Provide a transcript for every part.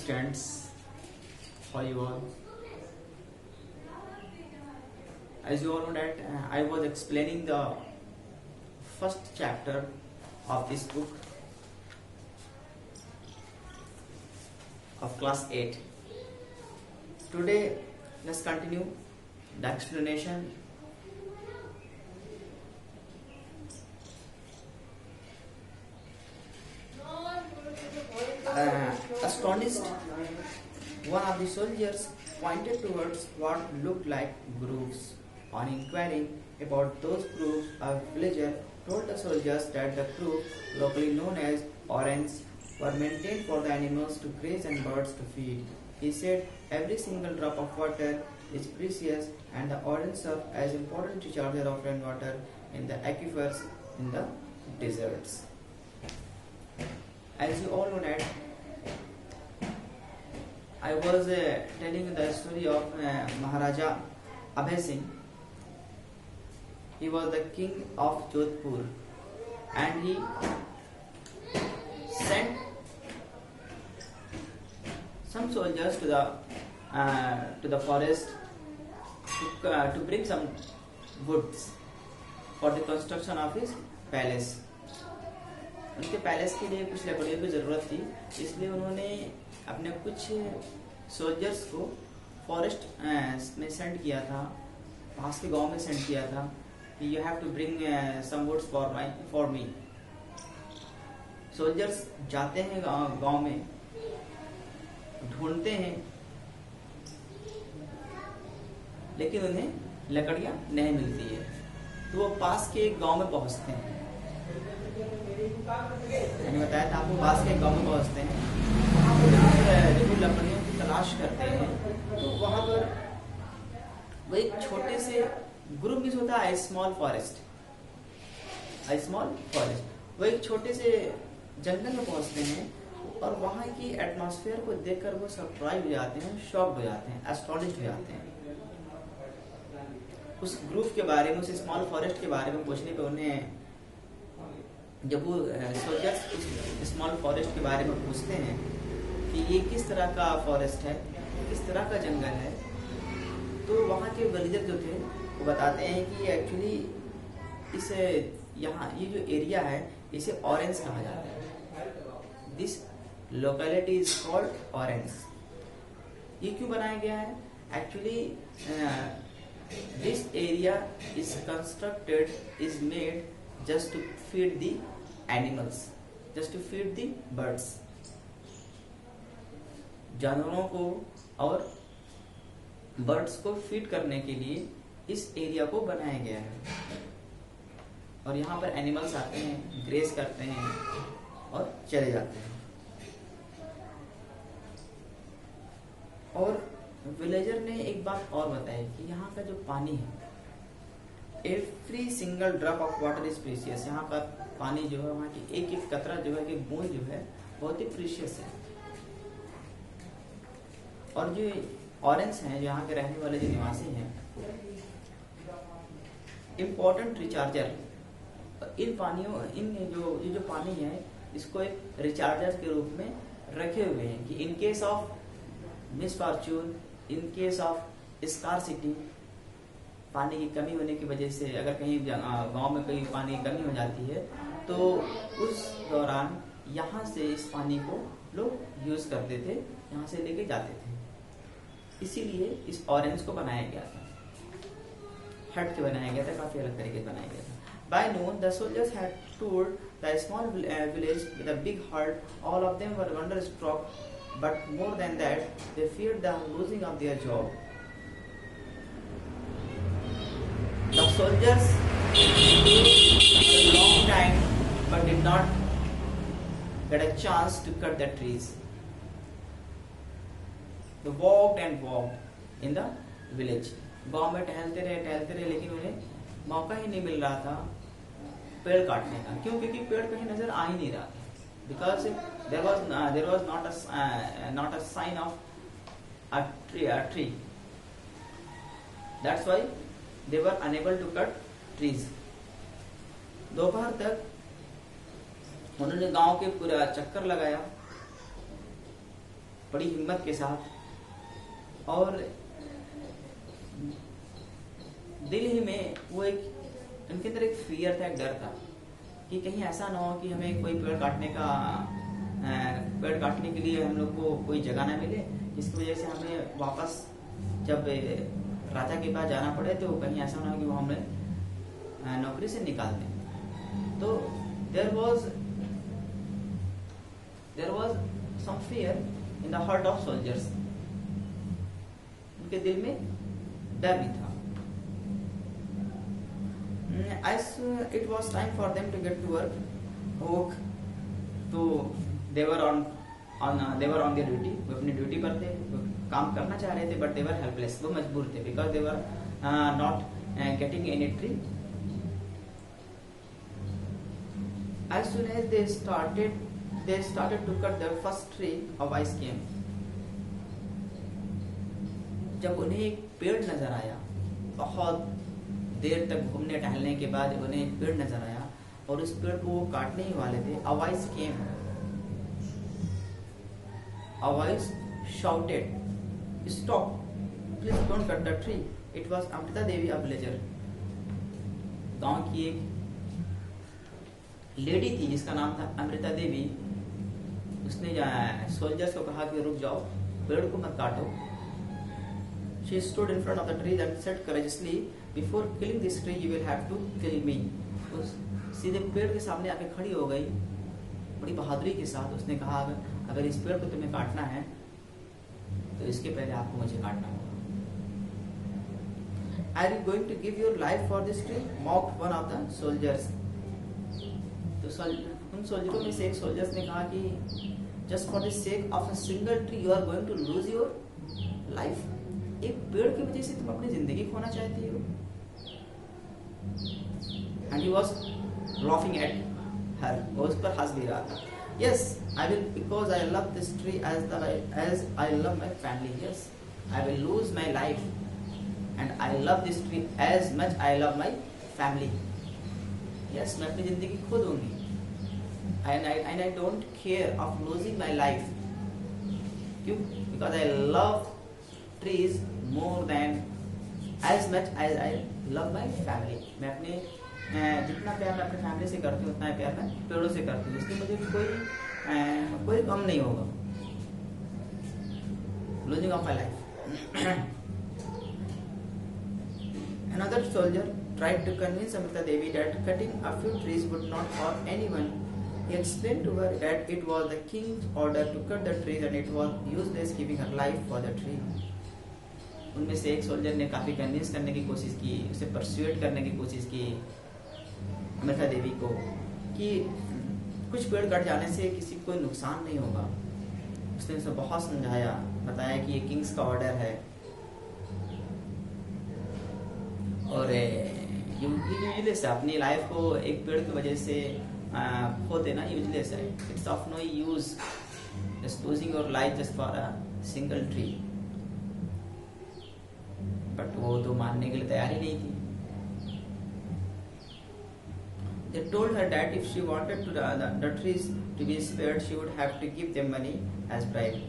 students, how you all? As you all know that I was explaining the first chapter of this book of class 8. Today let's continue the explanation. Astonished, one of the soldiers pointed towards what looked like grooves. On inquiring about those grooves, a villager told the soldiers that the grooves, locally known as orens, were maintained for the animals to graze and birds to feed. He said every single drop of water is precious and the orens serve as important recharger of rainwater in the aquifers in the deserts. As you all know that I was telling you the story of Maharaja Abhay Singh. He was the king of Jodhpur and he sent some soldiers to the forest to bring some woods for the construction of his palace. उनके palace के लिए कुछ लकड़ियों की ज़रूरत थी, इसलिए उन्होंने अपने कुछ सोल्जर्स को फॉरेस्ट में सेंड किया था, पास के गांव में सेंड किया था कि you have to bring some woods for me. Soldiers जाते हैं गांव में, ढूंढते हैं, लेकिन उन्हें लकड़ियां नहीं मिलती है, तो वो पास के एक गांव में पहुंचते हैं. मैंने बताया था आपको, पास के गांव में पहुंचते हैं, जब लकड़ियों की तलाश करते हैं तो वहां पर वो एक छोटे से ग्रुप मिस होता है, स्मॉल फॉरेस्ट, वो एक छोटे से जंगल में पहुंचते हैं और वहां की एटमॉस्फेयर को देखकर वो सरप्राइज हो जाते हैं, शॉक हो जाते हैं, एस्टोनिश हो जाते हैं. उस ग्रुप के बारे में, उस स्मॉल फॉरेस्ट के बारे में पूछने पे उन्हें, जब वो सोल्जर्स स्मॉल फॉरेस्ट के बारे में पूछते हैं कि ये किस तरह का फॉरेस्ट है, किस तरह का जंगल है, तो वहाँ के विलेजर जो थे वो बताते हैं कि एक्चुअली यहाँ ये जो एरिया है इसे ऑरेंज कहा जाता है. This locality is called orange. ये क्यों बनाया गया है? Actually this area is constructed, is made just to feed the animals, just to feed the birds. जानवरों को और बर्ड्स को फीड करने के लिए इस एरिया को बनाया गया है और यहाँ पर एनिमल्स आते हैं, ग्रेस करते हैं और चले जाते हैं. और विलेजर ने एक बात और बताई कि यहाँ का जो पानी है, every single drop of water is precious. यहाँ का पानी जो है, वहाँ की एक एक कतरा जो है, एक बूंद जो है, बहुत ही प्रीशियस है. और जो ऑरेंज हैं, जो यहाँ के रहने वाले जो निवासी हैं, इम्पोर्टेंट रिचार्जर. इन पानियों, इन जो पानी है, इसको एक रिचार्जर के रूप में रखे हुए हैं कि in case of misfortune, in case of scarcity, पानी की कमी होने की वजह से अगर कहीं गांव में कहीं पानी की कमी हो जाती है तो उस दौरान यहाँ से इस पानी को लोग यूज करते थे, यहाँ से लेके जाते थे. इसीलिए इस ऑरेंज को बनाया गया था, हट के बनाया गया था, काफी अलग तरीके से बनाया गया था. By noon, the soldiers had toured the small village with a big heart. All of them were wonderstruck, but more than that, they feared the losing of their job. The soldiers took a long time but did not get a chance to cut the trees. They walked and walked in the village. गांव में टहलते रहे, लेकिन उन्हें मौका ही नहीं मिल रहा था पेड़ काटने का. क्यों? क्योंकि पेड़ कहीं नजर आ ही नहीं रहा था. Because there was not a sign of a tree. That's why they were unable to cut trees. दोपहर तक उन्होंने गांव के पूरा चक्कर लगाया, बड़ी हिम्मत के साथ, और दिल ही में वो एक उनके अंदर एक फियर था, एक डर था कि कहीं ऐसा ना हो कि हमें कोई पेड़ काटने के लिए हम लोग को कोई जगह ना मिले, जिसकी वजह से हमें वापस जब राजा के पास जाना पड़े तो कहीं ऐसा ना हो कि वो हमें नौकरी से निकाल दें। तो there was some fear in the heart of soldiers, उनके दिल में डर भी था। As it was time for them to get to work, तो they were on their duty, वो अपनी ड्यूटी पर थे, वो काम करना चाह रहे थे, but they were helpless, वो मजबूर थे, because they were not getting any tree. As soon as they started to cut their first tree, a voice came. जब उन्हें एक पेड़ नजर आया, बहुत देर तक घूमने टहलने के बाद जब उन्हें एक पेड़ नजर आया और उस पेड़ को वो काटने ही वाले थे, a voice came. A voice shouted, "Stop! Please don't cut the tree." It was Amrita Devi, a villager. गांव की एक लेडी थी जिसका नाम था अमृता देवी। उसने सोल्जर्स को कहा कि रुक जाओ, पेड़ को मत काटो। She stood in front of the tree and said courageously, "Before killing this tree, you will have to kill me." उस सीधे पेड़ के सामने आके खड़ी हो गई, बड़ी बहादुरी के साथ उसने कहा, अगर इस पेड़ को तुम्हें काटना है तो इसके पहले आपको मुझे काटना होगा। Are you going to give your life for this tree? Mocked one of the soldiers. तो उन सोल्जरों में से एक सोल्जर्स ने कहा कि just for the sake of a single tree, you are going to lose your life. एक पेड़ की वजह से तुम अपनी जिंदगी खोना चाहती हो? And he was laughing at her. वो उस पर हंस भी रहा था। Yes, I will, because I love this tree as I love my family. Yes, I will lose my life, and I love this tree as much I love my family. Yes, मैं अपनी जिंदगी खो दूंगी, and I don't care of losing my life. क्यों? Because I love trees more than as much as I love my family. मैं अपने जितना प्यार मैं अपने फैमिली से करती हूँ उतना प्यार मैं पेड़ों से करती हूँ, इसलिए मुझे कोई कम नहीं होगा। Losing of my life. Another soldier tried to convince Amrita Devi that cutting a few trees would not harm anyone. He explained to her that it was the king's order to cut the trees and it was useless giving her life for the tree. उनमें से एक soldier ने काफी convince करने की कोशिश की, उसे परसुएट करने की कोशिश की अमृता देवी को कि कुछ पेड़ कट जाने से किसी को कोई नुकसान नहीं होगा। उसने उसे बहुत समझाया, बताया कि ये किंग्स का ऑर्डर है और यूजलेस है, अपनी लाइफ को एक पेड़ की वजह से खो देना यूजलेस है। It's of no use just losing your life just for a single tree. But वो तो मानने के लिए तैयार ही नहीं थी। They told her that if she wanted to the trees to be spared, she would have to give them money as bribe.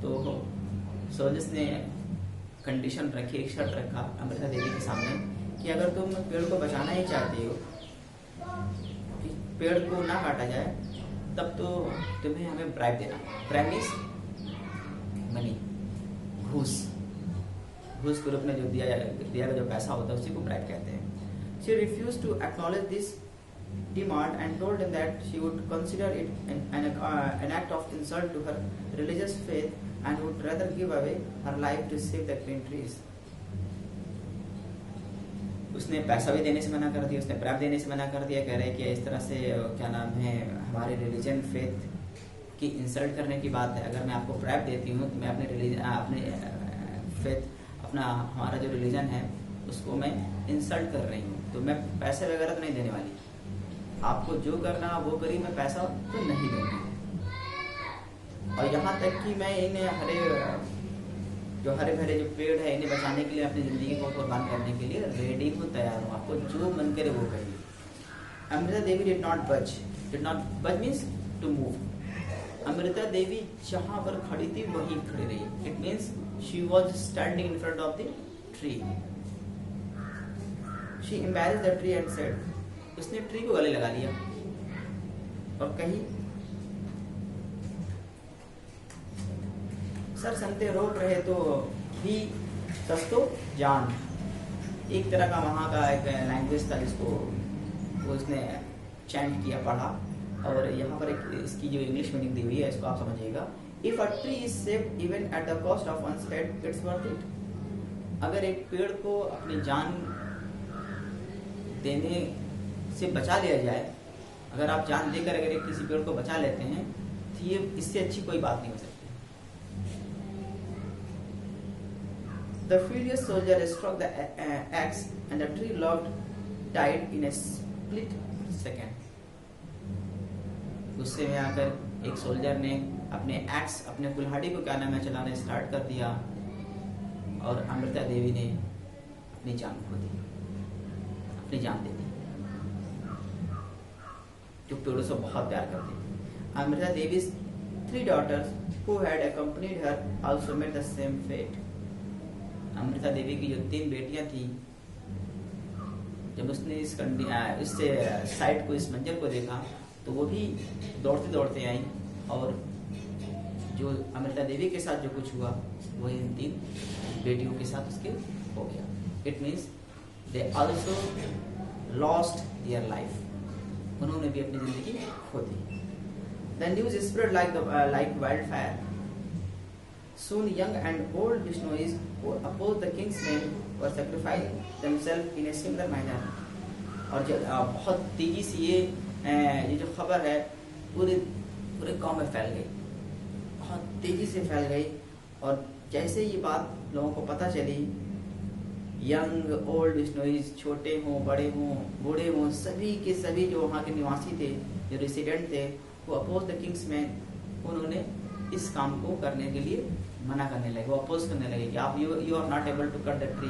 तो soldiers ने कंडीशन रखी, एक शर्त रखा अमृता देवी के सामने कि अगर तुम पेड़ को बचाना ही चाहती हो, पेड़ को ना काटा जाए, तब तो तुम्हें हमें ब्राइब देना। ब्राइब मीन्स मनी, घूस के रूप में जो दिया जो पैसा होता है उसी को ब्राइब कहते हैं। She refused to acknowledge this demand and told him that she would consider it an act of insult to her religious faith and would rather give away her life to save the green trees. उसने पैसा भी देने से मना कर दिया, उसने bribe देने से मना कर दिया, कह रहे कि इस तरह से क्या नाम है, हमारे रिलीजन फेथ की इंसल्ट करने की बात है। अगर मैं आपको ब्राइब देती हूँ तो मैं अपने फेथ, अपना हमारा जो रिलीजन है उसको मैं इंसल्ट कर रही हूँ, तो मैं पैसे वगैरह तो नहीं देने वाली। आपको जो करना वो करिए, मैं पैसा तो नहीं दूंगी। और यहाँ तक कि मैं इन्हें हरे भरे जो पेड़ है इन्हें बचाने के लिए, अपनी जिंदगी को कुर्बान करने के लिए रेडी हूँ, तैयार हूँ, आपको जो मन करे वो करिए। Amrita Devi did not budge means to move. Amrita Devi जहां पर खड़ी थी वहीं खड़ी रही. It means she was standing in front of the tree. She embarrassed the tree and said, उसने ट्री को गले लगा लिया और कही, सर संते रोक रहे तो भी सस्तो जान. एक तरह का वहाँ का एक लैंग्वेज था जिसको वो उसने चैंट किया, पढ़ा. और यहाँ पर एक इसकी जो इंग्लिश मीनिंग दी हुई है इसको आप समझिएगा. If a tree is saved even at the cost of one's head it's worth it. अगर एक पेड़ को अपनी जान देने से बचा लिया जाए, अगर आप जान देकर अगर एक किसी पेड़ को बचा लेते हैं तो ये इससे अच्छी कोई बात नहीं हो सकती. The furious soldier struck the axe and the tree log died in a split second. गुस्से में आकर एक सोल्जर ने अपने एक्स, अपने कुल्हाड़ी को क्या नाम है चलाना स्टार्ट कर दिया और अमृता देवी ने अपनी जान खो दी, अपनी जान दे दी. जो पेड़ों से बहुत प्यार करती. Amrita देवी's 3 daughters who had accompanied her also met the same fate. Amrita Devi की जो 3 बेटियां थी, जब उसने इस साइट को, इस मंजर को देखा तो वो भी दौड़ते दौड़ते आई और जो अमृता देवी के साथ जो कुछ हुआ वो इन 3 बेटियों के साथ उसके हो गया. It means they also lost their life. उन्होंने भी अपनी जिंदगी खो दी. The news spread like wildfire. Soon young and old Vishnuyis who opposed the king's men were sacrificing themselves in a similar manner. और बहुत तेजी से ये जो खबर है पूरे गांव में फैल गई, बहुत तेजी से फैल गई. और जैसे ये बात लोगों को पता चली, यंग ओल्ड विश्नोईज, छोटे हों बड़े हों बूढ़े हों, सभी के सभी जो वहाँ के निवासी थे, जो रेसिडेंट थे, वो अपोज द किंग्स मैन, उन्होंने इस काम को करने के लिए मना करने लगे, वो अपोज करने लगे कि आप you are not able to cut the tree,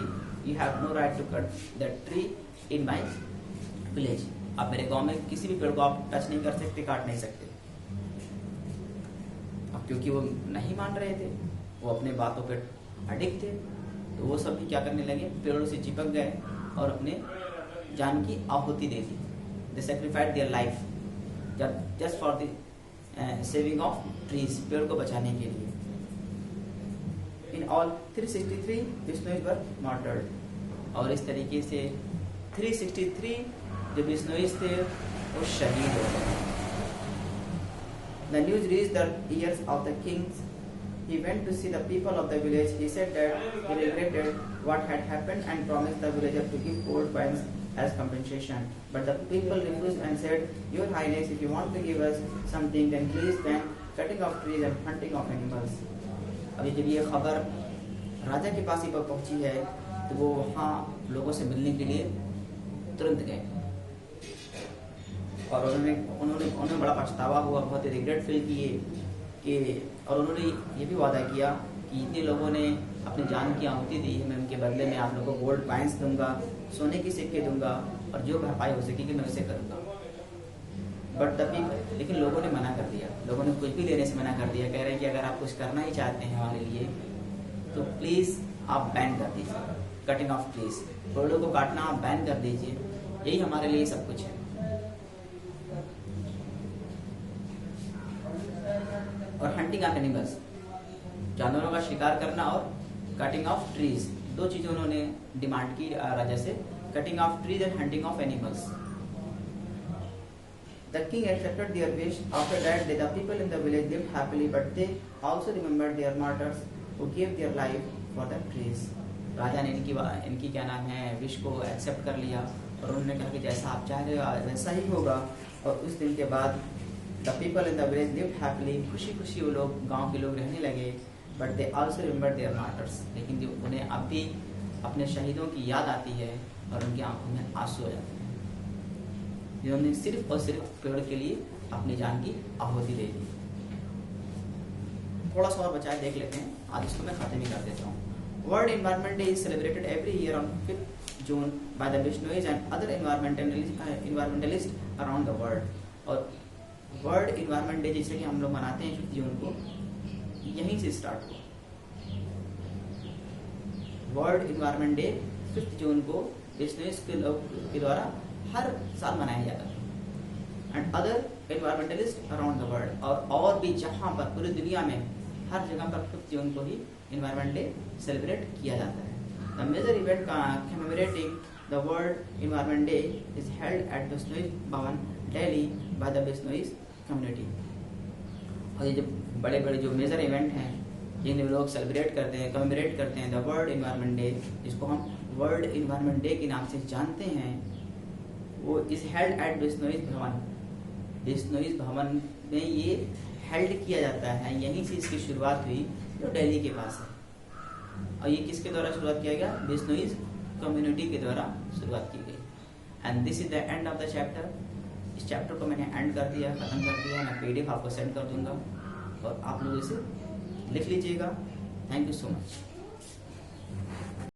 you have no right to cut the tree in my village. आप मेरे गांव में किसी भी पेड़ को आप टच नहीं कर सकते, काट नहीं सकते. अब क्योंकि वो नहीं मान रहे थे, वो अपने बातों पे अडिग थे, तो वो सब भी क्या करने लगे, पेड़ों से चिपक गए और अपने जान की आहुति दे दी. They sacrificed their life just for the saving of trees, पेड़ को बचाने के लिए. In all 363 Bishnois were martyred. और इस तरीके से 363 जो विश्नोईज थे वो शहीद हो गए. The news reached the ears of the kings. He went to see the people of the village. He said that he regretted what had happened and promised the villager to give gold coins as compensation. But the people refused and said, Your Highness, if you want to give us something, then please ban cutting of trees and hunting of animals. अभी जब ये खबर राजा के पास ही पर पहुंची है तो वो वहाँ लोगों से मिलने के लिए तुरंत गए और उन्होंने बड़ा पछतावा हुआ, बहुत रिग्रेट फील किए कि, और उन्होंने ये भी वादा किया कि इतने लोगों ने अपनी जान की आहुति दी है, मैं उनके बदले में आप लोगों को गोल्ड कॉइन्स दूंगा, सोने की सिक्के दूंगा और जो भरपाई हो सकेगी मैं उसे करूंगा. बट द पीपल, लेकिन लोगों ने मना कर दिया, लोगों ने कुछ भी लेने से मना कर दिया. कह रहे हैं कि अगर आप कुछ करना ही चाहते हैं हमारे लिए तो प्लीज आप बैन कर दीजिए कटिंग ऑफ ट्रीज, पेड़ों को काटना आप बैन कर दीजिए, यही हमारे लिए सब कुछ है. और हंटिंग ऑफ एनिमल्स, जानवरों का शिकार करना, और कटिंग ऑफ ट्रीज, 2 चीजें उन्होंने डिमांड की राजा से, cutting of trees and hunting of animals. The king accepted their wish. After that, the people in the village lived happily, but they also remembered their martyrs who gave their life for the trees. राजा ने इनकी क्या नाम है wish को accept कर लिया और उन्होंने कहा कि जैसा आप चाह रहे हो वैसा ही होगा. और उस दिन के बाद the people in the village lived happily, खुशी खुशी वो लोग गांव के लोग रहने लगे. But they also remembered their martyrs. लेकिन जो उन्हें अब भी अपने शहीदों की याद आती है और उनकी आंखों में आंसू आ जाते हैं, जिन्होंने सिर्फ और सिर्फ पेड़ के लिए अपनी जान की आहुति दे दी. थोड़ा सा और बचा देख लेते हैं, आज इसको मैं खत्म ही कर देता हूँ. World environment day is celebrated every year on 5 June by the Bishnois and other environmentalist around the world. और वर्ल्ड इन्वायरमेंट डे जैसे कि हम लोग मनाते हैं 5 जून को, यहीं से स्टार्ट हुआ। वर्ल्ड इन्वायरमेंट डे 5 जून को बिश्नोईज के द्वारा हर साल मनाया जाता है। And other environmentalist around the world, और भी जहाँ पर पूरी दुनिया में हर जगह पर 5 जून को ही इन्वायरमेंट डे सेलिब्रेट किया जाता है। The major event commemorating the world environment day is held at Bishnoi Bhawan Delhi by the Bishnoi community. और ये जो बड़े बड़े जो मेजर इवेंट हैं जिन्हें लोग सेलिब्रेट करते हैं, कमेमोरेट करते हैं, द वर्ल्ड इन्वायरमेंट डे, जिसको हम वर्ल्ड इन्वायरमेंट डे के नाम से जानते हैं, वो इज हेल्ड एट बिश्नोई भवन। बिश्नोई भवन में ये हेल्ड किया जाता है, यहीं से इसकी शुरुआत हुई जो दिल्ली के पास है। और ये किसके द्वारा शुरुआत किया गया? बिश्नोई कम्युनिटी के द्वारा शुरुआत की गई। And this is the end of the chapter. इस चैप्टर को मैंने एंड कर दिया, खत्म कर दिया। मैं PDF आपको सेंड कर दूंगा और आप लोग इसे लिख लीजिएगा। Thank you so much.